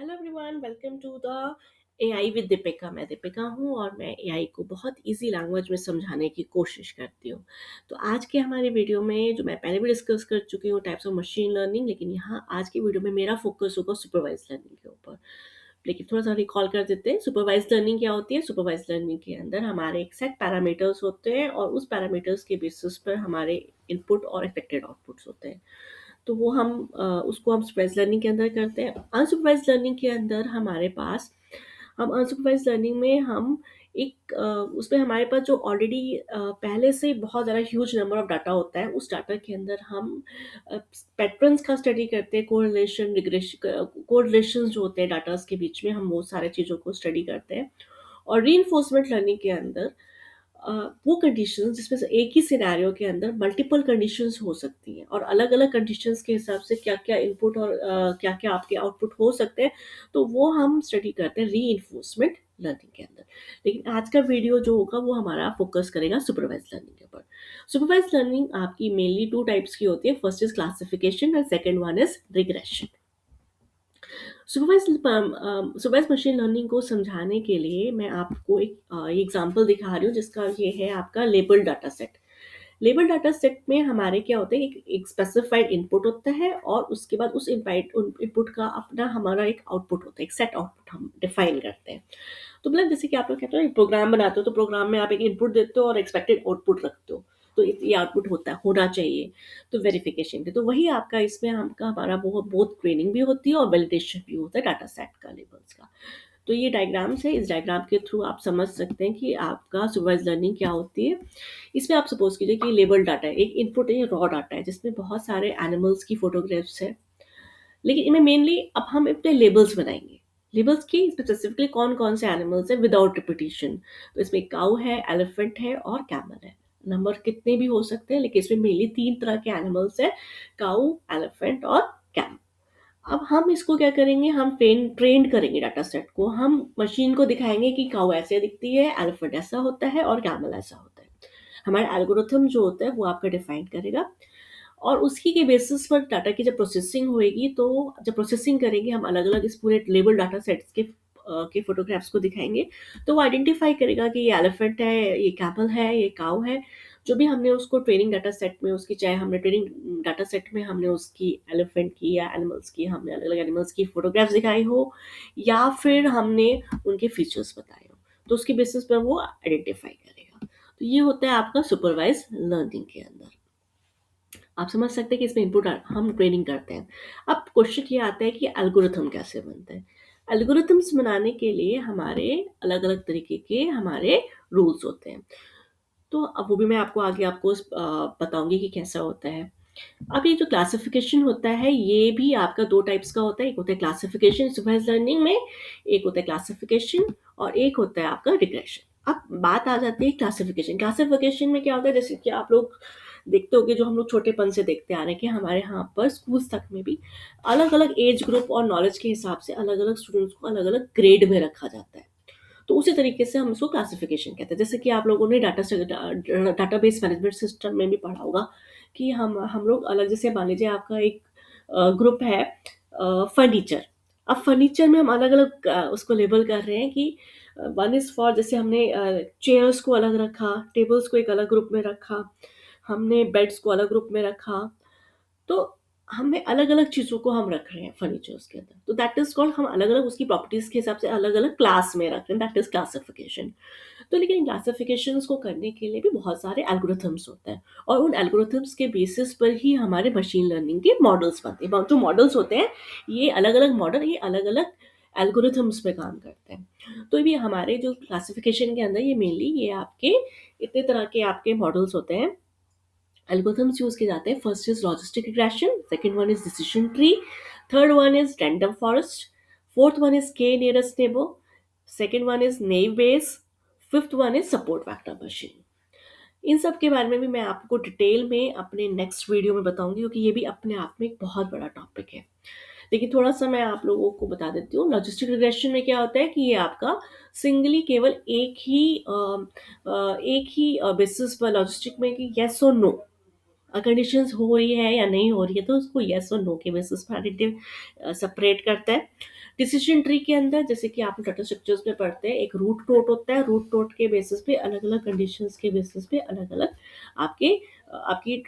Hello everyone, welcome to the AI with Deepika. मैं दीपिका हूँ और मैं एआई को बहुत इजी लैंग्वेज में समझाने की कोशिश करती हूँ। तो आज के हमारे वीडियो में जो मैं पहले भी डिस्कस कर चुकी हूँ टाइप्स ऑफ मशीन लर्निंग, लेकिन यहाँ आज की वीडियो में मेरा फोकस होगा सुपरवाइज लर्निंग के ऊपर। लेकिन थोड़ा सा रिकॉल कर देते हैं, सुपरवाइज लर्निंग क्या होती है। सुपरवाइज लर्निंग के अंदर हमारे एक सेट पैरामीटर्स होते हैं और उस पैरामीटर्स के बेसिस पर हमारे इनपुट और एक्सपेक्टेड आउटपुट्स होते हैं। तो वो उसको हम सुपरवाइज लर्निंग के अंदर करते हैं। अनसुपरवाइज लर्निंग के अंदर हमारे पास हम अनसुपरवाइज लर्निंग में हम उसमें हमारे पास जो ऑलरेडी पहले से बहुत ज़्यादा ह्यूज नंबर ऑफ डाटा होता है, उस डाटा के अंदर हम पैटर्न्स का स्टडी करते हैं। कोरिलेशन रिग्रेशन कोरिलेशन जो होते हैं डाटास के बीच में, हम वो सारे चीज़ों को स्टडी करते हैं। और रीइंफोर्समेंट लर्निंग के अंदर अ, वो कंडीशंस जिसमें से एक ही सिनेरियो के अंदर मल्टीपल कंडीशंस हो सकती हैं और अलग-अलग कंडीशंस के हिसाब से क्या-क्या इनपुट और क्या-क्या आपके आउटपुट हो सकते हैं, तो वो हम स्टडी करते हैं रीइंफोर्समेंट लर्निंग के अंदर। लेकिन आज का वीडियो जो होगा वो हमारा फोकस करेगा सुपरवाइज्ड लर्निंग के ऊपर। सुपरवाइज्ड लर्निंग आपकी मेनली 2 टाइप्स की होती है। First is classification and second one is regression. Supervised machine learning को समझाने के लिए मैं आपको एक एग्जांपल दिखा रही हूँ, जिसका ये है आपका label data set. Label data set में हमारे क्या होता है, एक स्पेसिफाइड इनपुट होता है और उसके बाद उस इनपुट का अपना हमारा एक आउटपुट होता है, एक सेट आउटपुट हम डिफाइन करते हैं। तो मतलब जैसे कि आप लोग कहते हो एक प्रोग्राम बनाते हो, तो प्रोग्राम में आप एक इनपुट देते हो और एक्सपेक्टेड आउटपुट रखते हो। तो ये आउटपुट होना चाहिए। तो वेरिफिकेशन के तो वही आपका इसमें हमका हमारा वो बहुत ट्रेनिंग भी होती है और वैलिडेशन भी होता है डाटा सेट का, लेबल्स का। तो ये डायग्राम्स है, इस डायग्राम के थ्रू आप समझ सकते हैं कि आपका सुपरवाइज्ड लर्निंग क्या होती है। इसमें आप सपोज कीजिए कि लेबल डाटा है, एक इनपुट है, रॉ डाटा है जिसमें बहुत सारे एनिमल्स की फोटोग्राफ्स है। लेकिन इनमें मेनली अब हम अपने लेबल्स बनाएंगे। लेबल्स की स्पेसिफिकली कौन कौन से एनिमल्स है विदाउट रिपीटिशन। तो इसमें काऊ है, एलिफेंट है और कैमल है। नंबर कितने भी हो सकते हैं, लेकिन इसमें मेनली 3 तरह के एनिमल्स है, काऊ, एलिफेंट और कैमल। अब हम इसको क्या करेंगे, हम ट्रेंड करेंगे डाटा सेट को। हम मशीन को दिखाएंगे कि काऊ ऐसे दिखती है, एलिफेंट ऐसा होता है और कैमल ऐसा होता है। हमारा एल्गोरिथम जो होता है वो आपका डिफाइन करेगा और उसी के बेसिस पर डाटा की जब प्रोसेसिंग होएगी, तो जब प्रोसेसिंग करेंगे हम अलग-अलग इस पूरे लेबल डाटा सेट्स के फोटोग्राफ्स को दिखाएँगे, तो वो आइडेंटिफ़ाई करेगा कि ये एलिफेंट है, ये कैमल है, ये काऊ है। जो भी हमने उसको ट्रेनिंग डाटा सेट में उसकी, चाहे हमने ट्रेनिंग डाटा सेट में हमने उसकी एलिफेंट की या एनिमल्स की, हमने अलग-अलग एनिमल्स की फोटोग्राफ्स दिखाई हो या फिर हमने उनके फीचर्स बताए हो, तो उसके बेसिस पर वो आइडेंटिफ़ाई करेगा। तो ये होता है आपका सुपरवाइज़्ड लर्निंग के अंदर। आप समझ सकते हैं कि इसमें इनपुट हम ट्रेनिंग करते हैं। अब क्वेश्चन ये आता है कि एल्गोरिथम कैसे बनते हैं। एल्गोरिथम्स बनाने के लिए हमारे अलग अलग तरीके के हमारे रूल्स होते हैं। तो अब वो भी मैं आपको बताऊंगी कि कैसा होता है। अब ये जो क्लासिफिकेशन होता है, ये भी आपका 2 टाइप्स का होता है। एक होता है क्लासिफिकेशन सुपरवाइज्ड लर्निंग में, एक होता है क्लासिफिकेशन और एक होता है आपका रिग्रेशन। अब बात आ जाती है क्लासिफिकेशन। क्लासिफिकेशन में क्या होता है, जैसे कि आप लोग देखते होंगे, जो हम लोग छोटेपन से देखते आ रहे हैं कि हमारे यहाँ पर स्कूल्स तक में भी अलग अलग एज ग्रुप और नॉलेज के हिसाब से अलग अलग स्टूडेंट्स को अलग अलग ग्रेड में रखा जाता है। तो उसी तरीके से हम उसको क्लासिफिकेशन कहते हैं। जैसे कि आप लोगों ने डाटाबेस मैनेजमेंट सिस्टम में भी पढ़ा होगा कि हम लोग अलग, जैसे मान लीजिए आपका एक ग्रुप है फर्नीचर। अब फर्नीचर में हम अलग अलग उसको लेबल कर रहे हैं कि वन इज़ फॉर, जैसे हमने चेयर्स को अलग रखा, टेबल्स को एक अलग ग्रुप में रखा, हमने बेड्स को अलग ग्रुप में रखा। तो हमें अलग-अलग चीज़ों को हम रख रहे हैं फर्नीचर्स के अंदर। तो दैट इज़ कॉल्ड, हम अलग-अलग उसकी प्रॉपर्टीज़ के हिसाब से अलग-अलग क्लास में रख रहे हैं, दैट इज़ क्लासिफिकेशन। तो लेकिन इन क्लासिफिकेशंस को करने के लिए भी बहुत सारे एल्गोरिथम्स होते हैं और उन एल्गोरिथम्स के बेसिस पर ही हमारे मशीन लर्निंग के मॉडल्स बनते हैं। जो मॉडल्स होते हैं, ये अलग-अलग मॉडल, ये अलग-अलग एल्गोरिथम्स पे काम करते हैं। तो ये हमारे जो क्लासिफिकेशन के अंदर, ये मेनली ये आपके इतने तरह के आपके मॉडल्स होते हैं, एल्गोरिथम्स यूज़ किए जाते हैं। First is logistic regression, second one is decision tree, third one is random forest, fourth one is K nearest neighbour, second one is naive Bayes, fifth one is support vector machine. इन सब के बारे में भी मैं आपको detail में अपने नेक्स्ट वीडियो में बताऊंगी, क्योंकि ये भी अपने आप में एक बहुत बड़ा टॉपिक है। लेकिन थोड़ा सा मैं आप लोगों को बता देती हूँ। लॉजिस्टिक रिग्रेशन में क्या होता है कि ये आपका सिंगली केवल एक ही बेसिस पर लॉजिस्टिक में कि येस और नो, कंडीशंस हो रही है या नहीं हो रही है, तो उसको येस और नो के बेसिस पर सेपरेट करता है। डिसीजन ट्री के अंदर जैसे कि आप डाटा स्ट्रक्चर्स में पढ़ते हैं, एक रूट नोड होता है, रूट नोड के बेसिस पे अलग अलग कंडीशंस के बेसिस पे अलग अलग आपके आपकी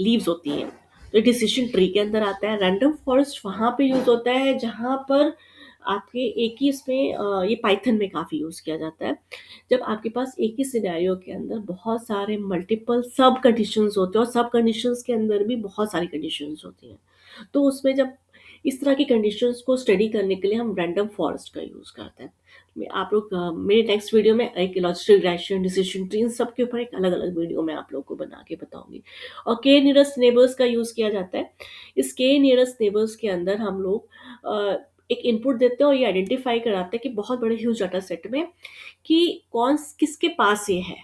लीव्स होती हैं। तो डिसीजन ट्री के अंदर आता है। रैंडम फॉरेस्ट वहाँ पे यूज होता है जहाँ पर आपके एक ही इसमें ये पाइथन में काफ़ी यूज़ किया जाता है। जब आपके पास एक ही सिनेरियो के अंदर बहुत सारे मल्टीपल सब कंडीशंस होते हैं और सब कंडीशंस के अंदर भी बहुत सारी कंडीशंस होती हैं। तो उसमें जब इस तरह की कंडीशंस को स्टडी करने के लिए हम रैंडम फॉरेस्ट का यूज़ करते हैं। आप लोग मेरे नेक्स्ट वीडियो में एक लॉजिस्टिक रिग्रेशन, डिसीजन ट्री, इन सब के ऊपर एक अलग-अलग वीडियो मैं आप लोगों को बना के बताऊँगी। और के नियरेस्ट नेबर्स का यूज़ किया जाता है। इस के नियरेस्ट नेबर्स के अंदर हम लोग एक इनपुट देते हैं और ये आइडेंटिफाई कराते हैं कि बहुत बड़े ह्यूज डाटा सेट में कि कौन किसके पास ये है,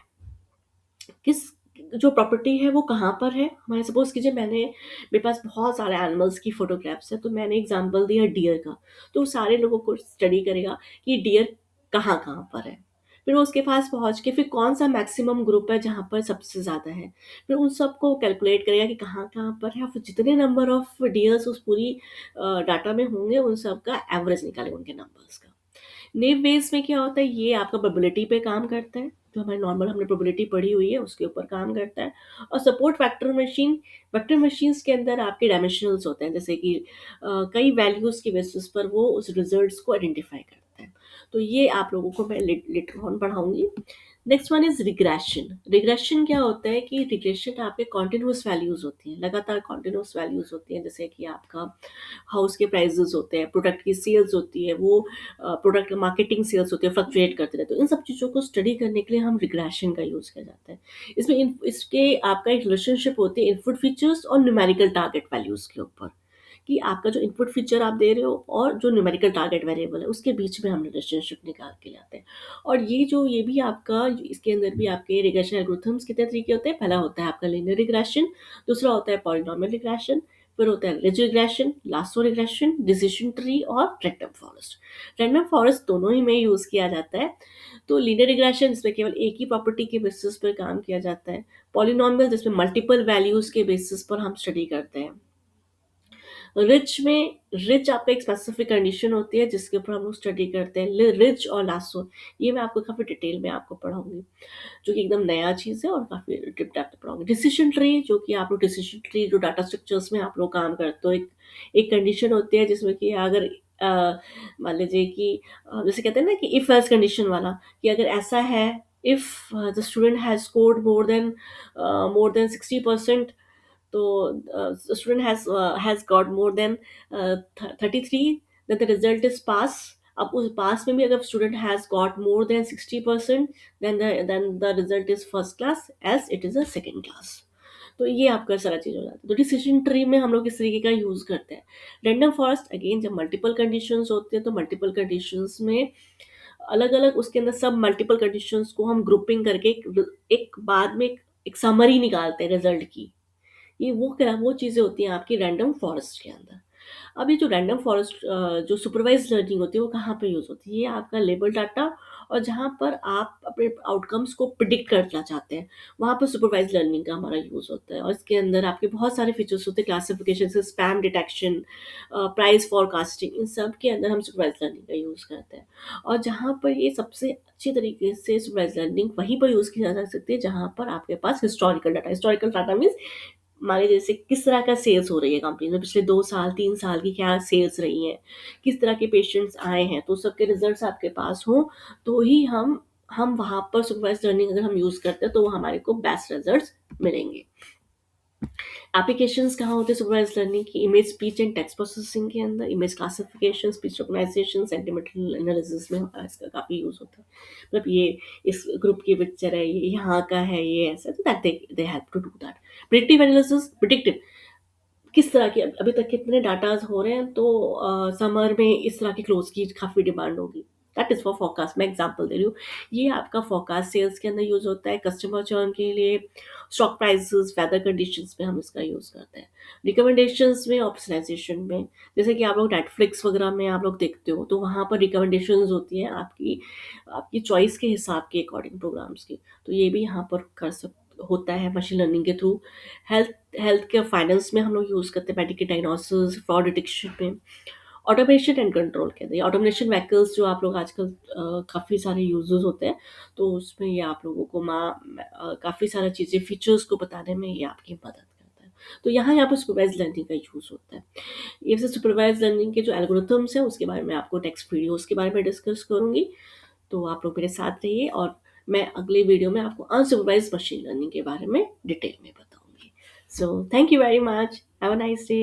किस जो प्रॉपर्टी है वो कहाँ पर है। हमारे सपोज़ कीजिए मेरे पास बहुत सारे एनिमल्स की फ़ोटोग्राफ्स हैं, तो मैंने एग्ज़ाम्पल दिया डियर का, तो वो सारे लोगों को स्टडी करेगा कि डियर कहाँ-कहाँ पर है। फिर वो उसके पास पहुँच के फिर कौन-सा मैक्सिमम ग्रुप है जहाँ पर सबसे ज़्यादा है। फिर उन सबको कैलकुलेट करेगा कि कहाँ-कहाँ पर है और फिर जितने नंबर ऑफ डियर्स उस पूरी डाटा में होंगे उन सब का एवरेज निकालेगा उनके नंबर्स का। नेव बेस में क्या होता है, ये आपका प्रोबेबिलिटी पे काम करता है, जो हमारे नॉर्मल हमने प्रोबेबिलिटी पढ़ी हुई है उसके ऊपर काम करता है। और सपोर्ट वेक्टर मशीन्स के अंदर आपके डायमेंशनल्स होते हैं, जैसे कि कई वैल्यूज़ के बेसिस पर वो उस रिजल्ट्स को आइडेंटिफाई करता है। तो ये आप लोगों को मैं लेटर ऑन पढ़ाऊँगी। Next one is regression. Regression क्या होता है कि रिग्रेशन आपके कॉन्टिन्यूअस वैल्यूज़ होती हैं, लगातार कॉन्टिन्यूअस वैल्यूज़ होती हैं, जैसे कि आपका हाउस के प्राइसेज़ होते हैं, प्रोडक्ट की सेल्स होती है, वो प्रोडक्ट मार्केटिंग सेल्स होती है, फ्लक्चुएट करते रहते हैं। तो इन सब चीज़ों को स्टडी करने के लिए हम रिग्रेशन का यूज़ किया जाता है। इसके आपका एक रिलेशनशिप होती है इनपुट फीचर्स और न्यूमेरिकल टारगेट वैल्यूज़ के ऊपर, कि आपका जो इनपुट फीचर आप दे रहे हो और जो न्यूमेरिकल टारगेट वेरिएबल है उसके बीच में हम रिलेशनशिप निकाल के लाते हैं। और ये भी आपका इसके अंदर भी आपके रिग्रेशन एल्गोरिथम्स कितने तरीके होते हैं। पहला होता है आपका लीनियर रिग्रेशन, दूसरा होता है पॉलिनॉमियल रिग्रेशन, फिर होता है ridge regression, lasso regression, decision tree और रैंडम फॉरेस्ट। रैंडम फॉरेस्ट दोनों ही में यूज़ किया जाता है। तो लीनियर रिग्रेशन जिसमें केवल एक ही प्रॉपर्टी के बेसिस पर काम किया जाता है। पॉलिनॉमियल जिसमें मल्टीपल वैल्यूज़ के बेसिस पर हम स्टडी करते हैं। रिच आपका एक स्पेसिफिक कंडीशन होती है जिसके ऊपर हम लोग स्टडी करते हैं। रिच और लासो ये मैं आपको काफ़ी डिटेल में आपको पढ़ाऊँगी, जो कि एकदम नया चीज़ है और काफ़ी डिप डेप्थ में पढ़ाऊँगी। डिसीजन ट्री जो कि आप लोग डिसीजन ट्री जो डाटा स्ट्रक्चर्स में आप लोग काम करते हो, एक एक कंडीशन होती है जिसमें कि अगर मान लीजिए कि जैसे कहते हैं ना कि इफ एल्स कंडीशन वाला, कि अगर ऐसा है, if the student has scored more than 60%, तो student has got more than 33, then the result is pass. अब उस पास में भी अगर student has got more than 60%, then the result is first class, else it is a second class. तो ये आपका सारा चीज़ हो जाता है। तो डिसीजन ट्री में हम लोग इस तरीके का यूज़ करते हैं। रैंडम फॉरेस्ट अगेन जब मल्टीपल कंडीशंस होते हैं तो मल्टीपल कंडीशंस में अलग अलग उसके अंदर सब मल्टीपल कंडीशंस को हम ग्रुपिंग करके एक बाद में एक समरी निकालते हैं रिजल्ट की। ये वो चीज़ें होती हैं आपकी रैंडम फॉरेस्ट के अंदर। अब ये जो रैंडम फॉरेस्ट जो सुपरवाइज़्ड लर्निंग होती है वो कहाँ पे यूज़ होती है? ये आपका लेबल डाटा और जहाँ पर आप अपने आउटकम्स को प्रिडिक्ट करना चाहते हैं, वहाँ पर सुपरवाइज़्ड लर्निंग का हमारा यूज़ होता है। और इसके अंदर आपके बहुत सारे फीचर्स होते हैं, क्लासिफिकेशन से स्पैम डिटेक्शन, प्राइस फोरकास्टिंग, इन सब के अंदर हम सुपरवाइज़्ड लर्निंग का यूज़ करते हैं। और जहाँ पर ये सबसे अच्छी तरीके से सुपरवाइज़्ड लर्निंग वहीं पर यूज़ की जा सकती है जहाँ पर आपके पास हिस्टोरिकल डाटा मीन्स मान लीजिए जैसे किस तरह का सेल्स हो रही है कंपनी में, पिछले 2 साल, 3 साल की क्या सेल्स रही हैं, किस तरह के पेशेंट्स आए हैं, तो सबके रिज़ल्ट्स आपके पास हों, तो ही हम वहाँ पर सुपरवाइज़्ड लर्निंग अगर हम यूज़ करते हैं, तो वो हमारे को बेस्ट रिज़ल्ट्स मिलेंगे। एप्लीकेशंस कहाँ होते हैं सुपरवाइज्ड लर्निंग की? Image speech and text processing के अंदर, image classification, speech tokenisation, sentimental analysis में हमारा इसका काफ़ी यूज़ होता है। मतलब ये इस ग्रुप की पिक्चर है, ये यहाँ का है, ये ऐसा, तो that they help to do that. Predictive analysis, predictive किस तरह के अभी तक कितने डाटाज़ हो रहे हैं, तो समर में इस तरह की क्लोथ्स की काफ़ी डिमांड होगी। दैट इज़ फॉर फोरकास्ट, मैं एग्ज़ाम्पल दे रही हूँ। ये आपका फोरकास्ट सेल्स के अंदर यूज़ होता है, कस्टमर चर्न के लिए, स्टॉक प्राइसेस, वेदर कंडीशंस में हम इसका यूज़ करते हैं। रिकमेंडेशंस में और पर्सनलाइज़ेशन में, जैसे कि आप लोग नेटफ्लिक्स वगैरह में आप लोग देखते हो, तो वहाँ पर रिकमेंडेशंस होती हैं आपकी आपकी चॉइस के हिसाब के अकॉर्डिंग प्रोग्राम्स की। तो ये भी यहाँ पर कर सक होता है मशीन लर्निंग के through. Health health care finance में हम लोग यूज़ करते हैं, मेडिकल डायग्नोसिस, फ्रॉड डिटेक्शन में। ऑटोमेशन एंड कंट्रोल कहते हैं। ऑटोमेशन व्हीकल्स जो आप लोग आजकल काफ़ी सारे यूज़ेज़ होते हैं, तो उसमें ये आप लोगों को काफ़ी सारा चीज़ें फीचर्स को बताने में ये आपकी मदद करता है। तो यहाँ पे सुपरवाइज़्ड लर्निंग का यूज़ होता है। ये से सुपरवाइज़्ड लर्निंग के जो एल्गोरिथम्स हैं उसके बारे में आपको नेक्स्ट वीडियोज़ के बारे में डिस्कस करूँगी। तो आप लोग मेरे साथ रहिए और मैं अगले वीडियो में आपको अनसुपरवाइज़्ड मशीन लर्निंग के बारे में डिटेल में बताऊँगी। So thank you very much. Have a nice day.